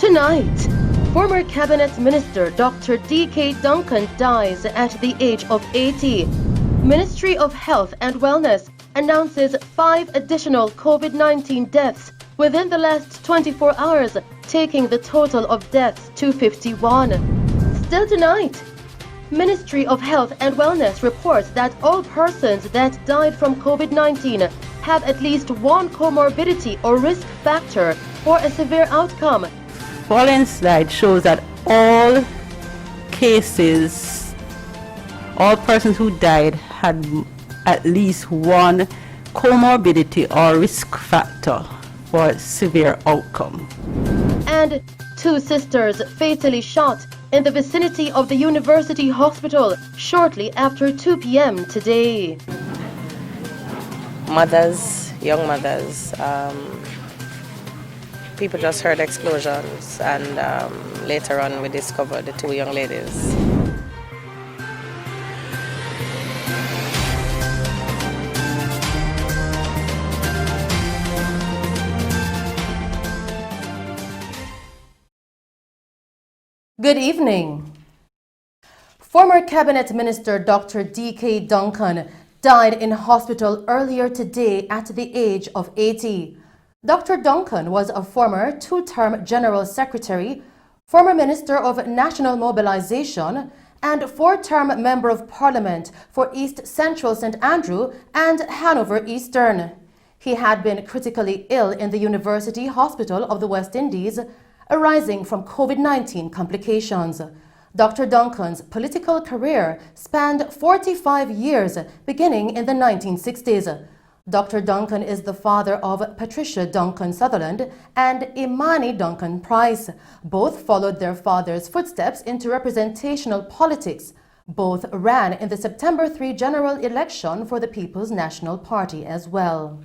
Tonight, former cabinet minister Dr. D.K. Duncan dies at the age of 80. Ministry of Health and Wellness announces 5 additional COVID-19 deaths within the last 24 hours, taking the total of deaths to 51. Still tonight, Ministry of Health and Wellness reports that all persons that died from COVID-19 have at least one comorbidity or risk factor for a severe outcome. Following slide shows that all cases, all persons who died had at least one comorbidity or risk factor for severe outcome. And 2 sisters fatally shot in the vicinity of the University Hospital shortly after 2 p.m. today. Mothers, young mothers, people just heard explosions, and later on we discovered the 2 young ladies. Good evening. Former Cabinet Minister Dr. D.K. Duncan died in hospital earlier today at the age of 80. Dr. Duncan was a former 2-term General Secretary, former Minister of National Mobilization, and 4-term Member of Parliament for East Central St. Andrew and Hanover Eastern. He had been critically ill in the University Hospital of the West Indies, arising from COVID-19 complications. Dr. Duncan's political career spanned 45 years, beginning in the 1960s. Dr. Duncan is the father of Patricia Duncan Sutherland and Imani Duncan Price. Both followed their father's footsteps into representational politics. Both ran in the September 3 general election for the People's National Party as well.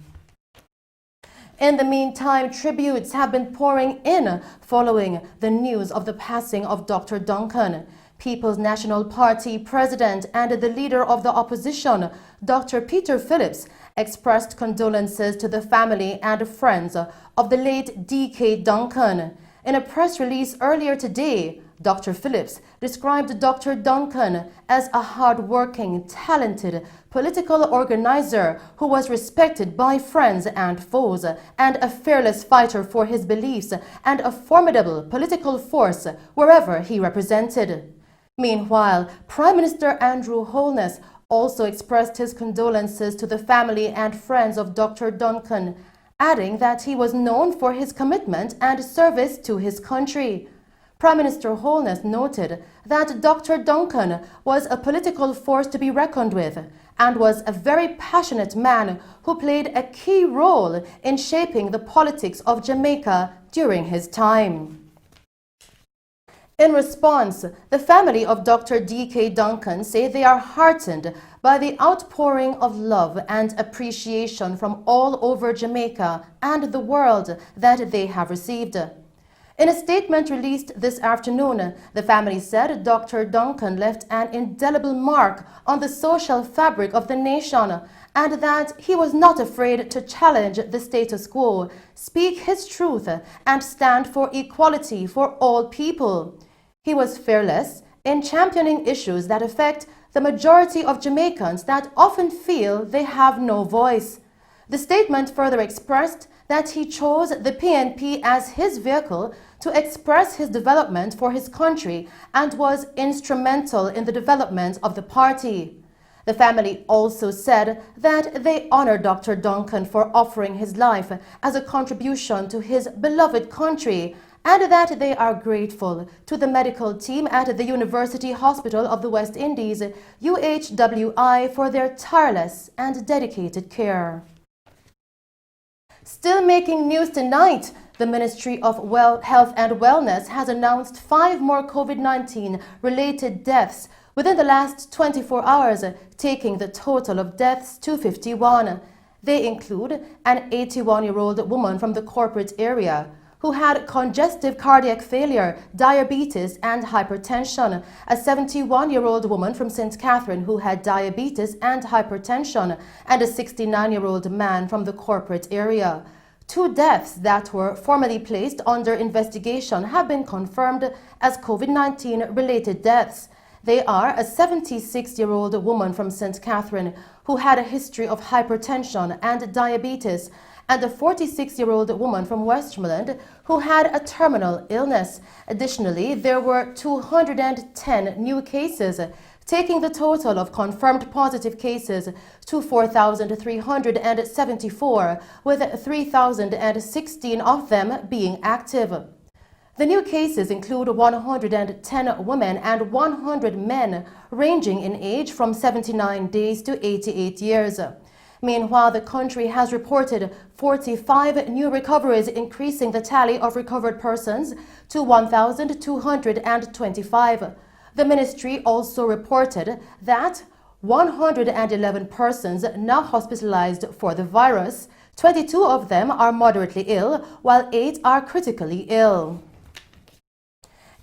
In the meantime, tributes have been pouring in following the news of the passing of Dr. Duncan. People's National Party President and the leader of the opposition, Dr. Peter Phillips, expressed condolences to the family and friends of the late D.K. Duncan. In a press release earlier today, Dr. Phillips described Dr. Duncan as a hard-working, talented political organizer who was respected by friends and foes, and a fearless fighter for his beliefs and a formidable political force wherever he represented. Meanwhile, Prime Minister Andrew Holness also expressed his condolences to the family and friends of Dr. Duncan, adding that he was known for his commitment and service to his country. Prime Minister Holness noted that Dr. Duncan was a political force to be reckoned with and was a very passionate man who played a key role in shaping the politics of Jamaica during his time. In response, the family of Dr. D.K. Duncan say they are heartened by the outpouring of love and appreciation from all over Jamaica and the world that they have received. In a statement released this afternoon, the family said Dr. Duncan left an indelible mark on the social fabric of the nation and that he was not afraid to challenge the status quo, speak his truth, and stand for equality for all people. He was fearless in championing issues that affect the majority of Jamaicans that often feel they have no voice. The statement further expressed that he chose the PNP as his vehicle to express his development for his country and was instrumental in the development of the party. The family also said that they honor Dr. Duncan for offering his life as a contribution to his beloved country and that they are grateful to the medical team at the University Hospital of the West Indies, UHWI, for their tireless and dedicated care. Still making news tonight, the Ministry of Health and Wellness has announced 5 more COVID-19 related deaths within the last 24 hours, taking the total of deaths to 51. They include an 81-year-old woman from the corporate area who had congestive cardiac failure, diabetes and hypertension, a 71-year-old woman from St. Catherine who had diabetes and hypertension, and a 69-year-old man from the corporate area. 2 deaths that were formerly placed under investigation have been confirmed as COVID-19 related deaths. They are a 76-year-old woman from St. Catherine who had a history of hypertension and diabetes, and a 46-year-old woman from Westmoreland who had a terminal illness. Additionally, there were 210 new cases, taking the total of confirmed positive cases to 4,374, with 3,016 of them being active. The new cases include 110 women and 100 men, ranging in age from 79 days to 88 years. Meanwhile, the country has reported 45 new recoveries, increasing the tally of recovered persons to 1,225. The ministry also reported that 111 persons now hospitalized for the virus. 22 of them are moderately ill, while 8 are critically ill.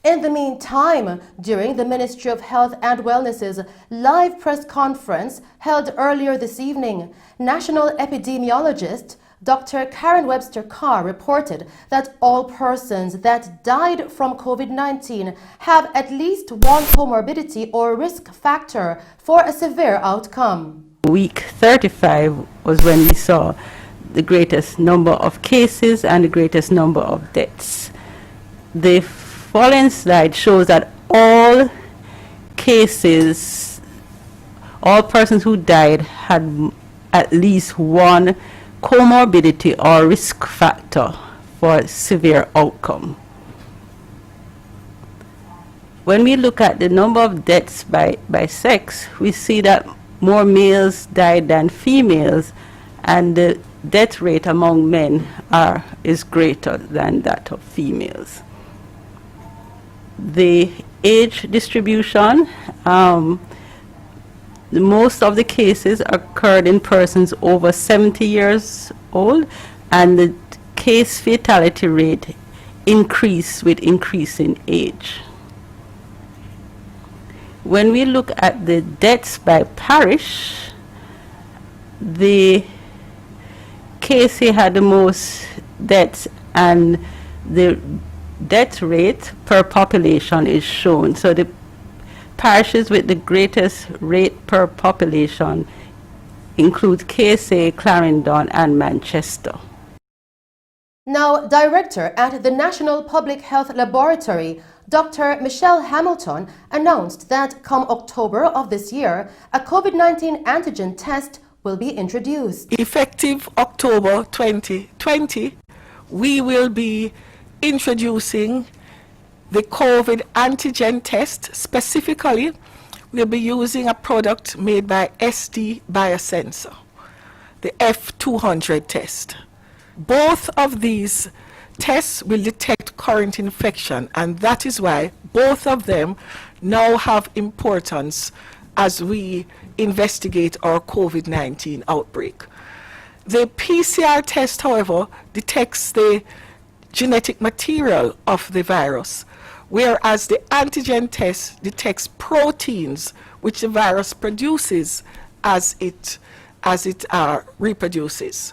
In the meantime, during the Ministry of Health and Wellness's live press conference held earlier this evening, National Epidemiologist Dr. Karen Webster Carr reported that all persons that died from COVID-19 have at least one comorbidity or risk factor for a severe outcome. Week 35 was when we saw the greatest number of cases and the greatest number of deaths. The following slide shows that all persons who died had at least one comorbidity or risk factor for severe outcome. When we look at the number of deaths by sex, we see that more males died than females, and the death rate among men is greater than that of females. The age distribution, most of the cases occurred in persons over 70 years old, and the case fatality rate increased with increasing age. When we look at the deaths by parish, the KC had the most deaths, and the death rate per population is shown. So the parishes with the greatest rate per population include KSA, Clarendon, and Manchester. Now, Director at the National Public Health Laboratory, Dr. Michelle Hamilton, announced that come October of this year, a COVID-19 antigen test will be introduced. Effective October 2020, we will be introducing the COVID antigen test. Specifically, we'll be using a product made by SD Biosensor, the F200 test. Both of these tests will detect current infection, and that is why both of them now have importance as we investigate our COVID-19 outbreak. The PCR test, however, detects the genetic material of the virus, whereas the antigen test detects proteins which the virus produces as it reproduces.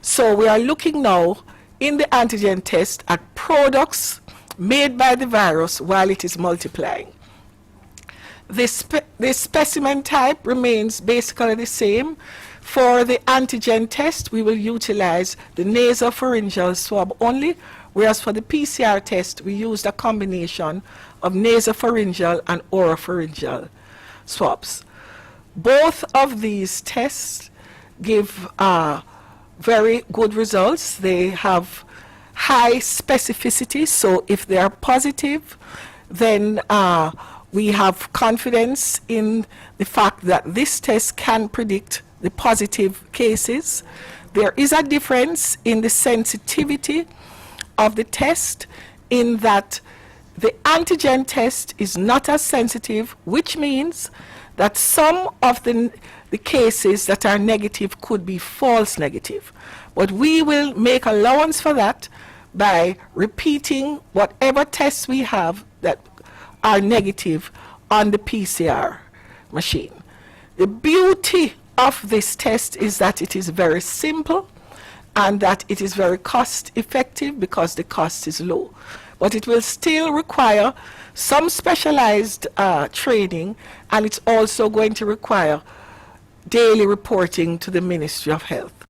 So we are looking now in the antigen test at products made by the virus while it is multiplying. The specimen type remains basically the same. For the antigen test, we will utilize the nasopharyngeal swab only, whereas for the PCR test, we used a combination of nasopharyngeal and oropharyngeal swabs. Both of these tests give very good results. They have high specificity, so if they are positive, then we have confidence in the fact that this test can predict the positive cases. There is a difference in the sensitivity of the test in that the antigen test is not as sensitive, which means that some of the cases that are negative could be false negative. But we will make allowance for that by repeating whatever tests we have that are negative on the PCR machine. The beauty of this test is that it is very simple and that it is very cost effective because the cost is low. But it will still require some specialized training, and it's also going to require daily reporting to the Ministry of Health.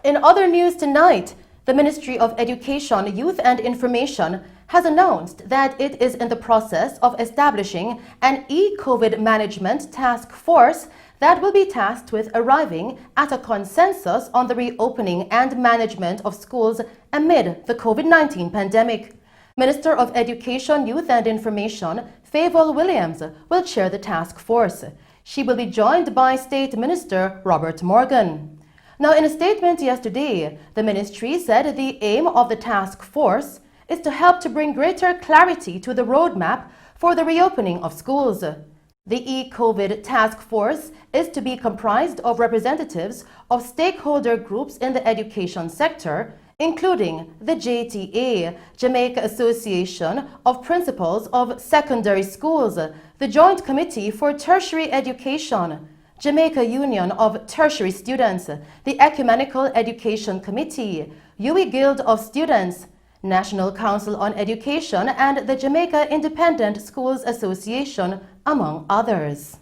In other news tonight, the Ministry of Education, Youth and Information has announced that it is in the process of establishing an e-COVID management task force that will be tasked with arriving at a consensus on the reopening and management of schools amid the COVID-19 pandemic. Minister of Education, Youth and Information, Favour Williams, will chair the task force. She will be joined by State Minister Robert Morgan. Now, in a statement yesterday, the ministry said the aim of the task force is to help to bring greater clarity to the roadmap for the reopening of schools. The e-COVID task force is to be comprised of representatives of stakeholder groups in the education sector, including the JTA, Jamaica Association of Principals of Secondary Schools, the Joint Committee for Tertiary Education, Jamaica Union of Tertiary Students, the Ecumenical Education Committee, UWI Guild of Students, National Council on Education, and the Jamaica Independent Schools Association, among others.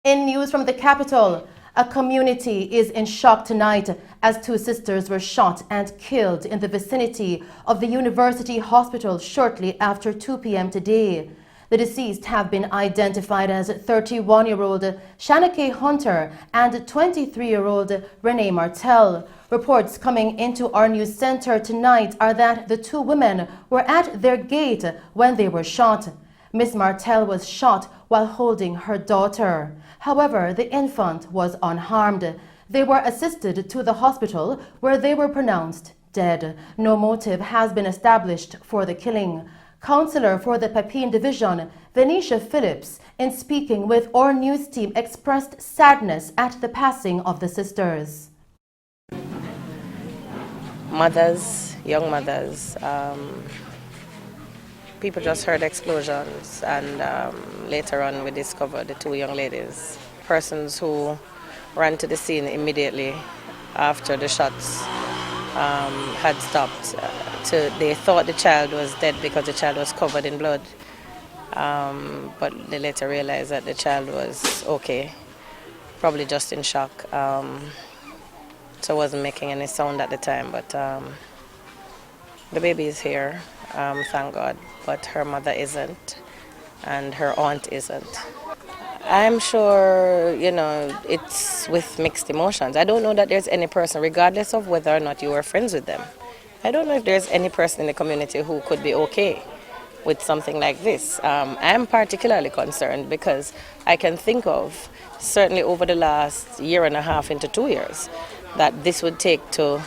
In news from the capital, a community is in shock tonight as two sisters were shot and killed in the vicinity of the University Hospital shortly after 2 p.m. today. The deceased have been identified as 31-year-old Shanake Hunter and 23-year-old Renee Martel. Reports coming into our news center tonight are that the two women were at their gate when they were shot. Miss Martel was shot while holding her daughter. However, the infant was unharmed. They were assisted to the hospital where they were pronounced dead. No motive has been established for the killing. Councillor for the Pepin Division, Venetia Phillips, in speaking with our news team, expressed sadness at the passing of the sisters. Mothers, young mothers, people just heard explosions, and later on we discovered the two young ladies. Persons who ran to the scene immediately after the shots had stopped. They thought the child was dead because the child was covered in blood, but they later realized that the child was okay, probably just in shock, so wasn't making any sound at the time. But the baby is here, thank God, but her mother isn't, and her aunt isn't. I'm sure, it's with mixed emotions. I don't know that there's any person, regardless of whether or not you were friends with them, I don't know if there's any person in the community who could be okay with something like this. I'm particularly concerned because I can think of, certainly over the last year and a half into 2 years, that this would take to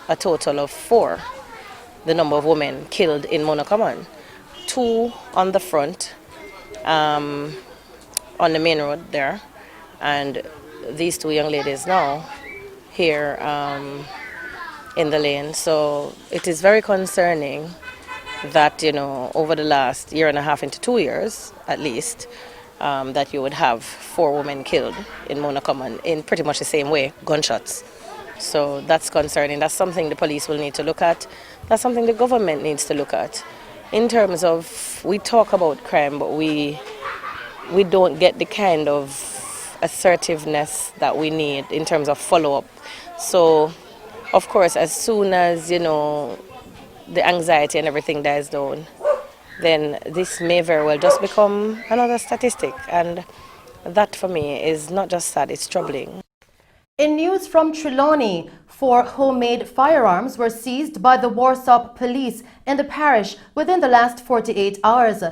a total of 4, the number of women killed in Monocommon. 2 on the front, on the main road there, and these 2 young ladies now here in the lane. So it is very concerning that, over the last year and a half into 2 years, at least, that you would have 4 women killed in Monocommon in pretty much the same way, gunshots. So that's concerning. That's something the police will need to look at. That's something the government needs to look at. In terms of, we talk about crime, but we don't get the kind of assertiveness that we need in terms of follow-up. So, of course, as soon as, the anxiety and everything dies down, then this may very well just become another statistic. And that, for me, is not just sad, it's troubling. In news from Trelawney, 4 homemade firearms were seized by the Warsop police in the parish within the last 48 hours.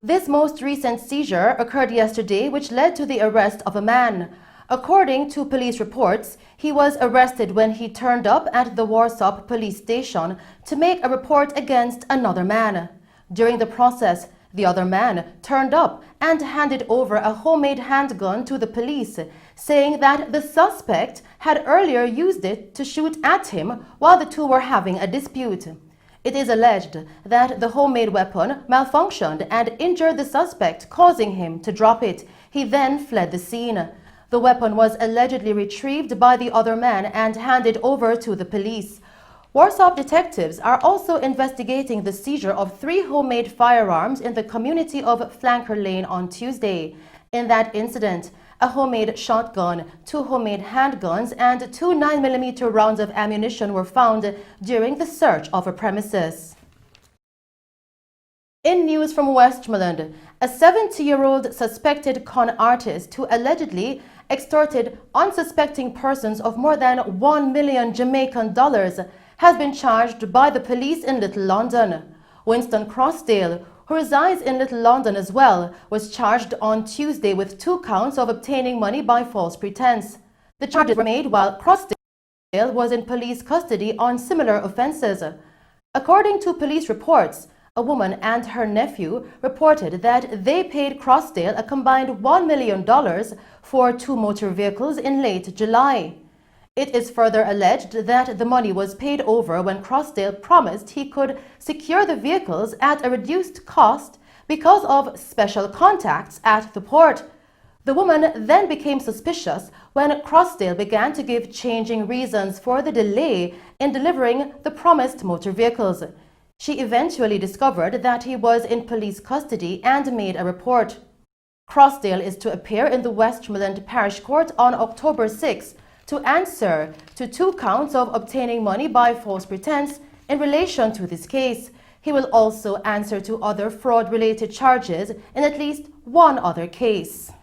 This most recent seizure occurred yesterday, which led to the arrest of a man. According to police reports, he was arrested when he turned up at the Warsop police station to make a report against another man. During the process, the other man turned up and handed over a homemade handgun to the police, saying that the suspect had earlier used it to shoot at him while the two were having a dispute. It is alleged that the homemade weapon malfunctioned and injured the suspect, causing him to drop it. He then fled the scene. The weapon was allegedly retrieved by the other man and handed over to the police. Warsaw detectives are also investigating the seizure of 3 homemade firearms in the community of Flanker Lane on Tuesday. In that incident, a homemade shotgun, 2 homemade handguns, and 2 9mm rounds of ammunition were found during the search of a premises. In news from Westmoreland, a 70-year-old suspected con artist who allegedly extorted unsuspecting persons of more than $1 million Jamaican dollars has been charged by the police in Little London. Winston Crossdale, who resides in Little London as well, was charged on Tuesday with 2 counts of obtaining money by false pretense. The charges were made while Crossdale was in police custody on similar offences. According to police reports, a woman and her nephew reported that they paid Crossdale a combined $1 million for 2 motor vehicles in late July. It is further alleged that the money was paid over when Crossdale promised he could secure the vehicles at a reduced cost because of special contacts at the port. The woman then became suspicious when Crossdale began to give changing reasons for the delay in delivering the promised motor vehicles. She eventually discovered that he was in police custody and made a report. Crossdale is to appear in the Westmoreland Parish Court on October 6 to answer to 2 counts of obtaining money by false pretense in relation to this case. He will also answer to other fraud-related charges in at least 1 other case.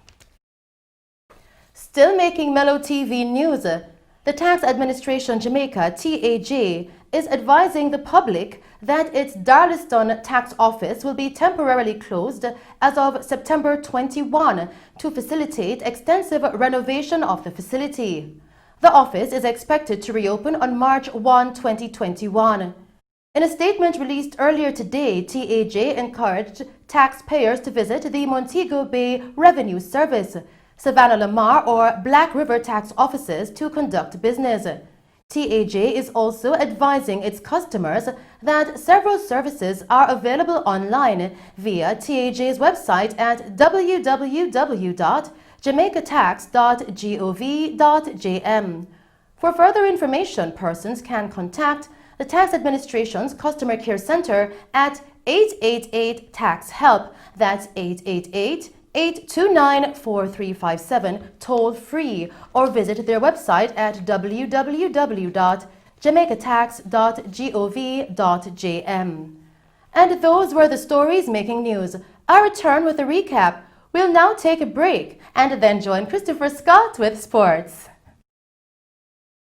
Still making Mello TV news, the Tax Administration Jamaica (TAJ) is advising the public that its Darlaston tax office will be temporarily closed as of September 21 to facilitate extensive renovation of the facility. The office is expected to reopen on March 1, 2021. In a statement released earlier today, TAJ encouraged taxpayers to visit the Montego Bay Revenue Service, Savannah Lamar or Black River tax offices to conduct business. TAJ is also advising its customers that several services are available online via TAJ's website at www.jamaicatax.gov.jm. For further information, persons can contact the Tax Administration's Customer Care Center at 888-TAX-HELP, that's 888-829-4357, toll-free, or visit their website at www.jamaicatax.gov.jm. And those were the stories making news. I return with a recap. We'll now take a break and then join Christopher Scott with sports.